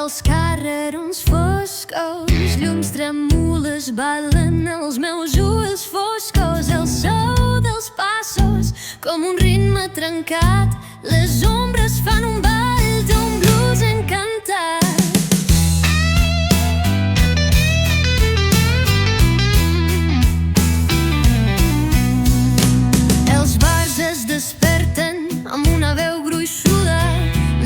Els carrerons foscos, llums trèmules balen els meus ulls foscos. El so dels passos com un ritme trencat, les ombres fan un ball d'un blues encantat. Els bars es desperten amb una veu gruixuda,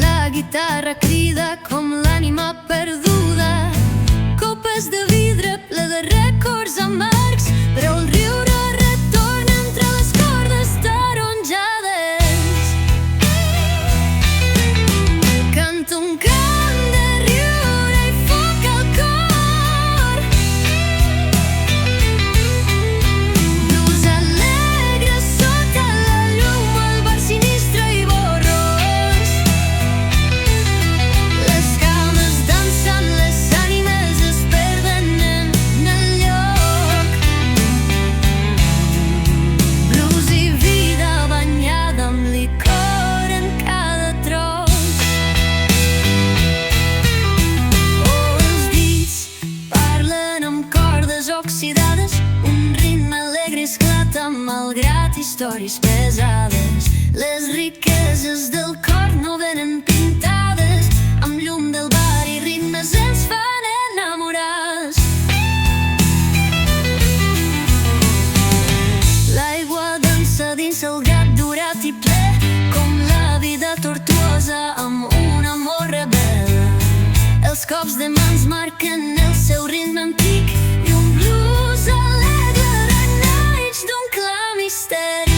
la guitarra crida com l'ànima perduda. Copes de vidre ple de records amargs, però el riure retorna entre les cordes taronjades. Canto un cant de riure i foc al cor, blues alegre sota la llum, el bar sinistre i borrós. Les cames dansen, les ànimes es perden en el lloc. Blues i vida banyada amb licor en cada tros. Oh, els dits parlen amb cordes oxidades, un ritme alegre esclata malgrat històries pesades. Les riqueses del cor no venen pintades, amb llum del bar i ritmes ens fan enamorats. L'aigua dansa dins el gat durat i ple, com la vida tortuosa amb un amor rebel. Els cops de mans marquen el seu ritme antic i un blues alegre renaix d'un clar misteri.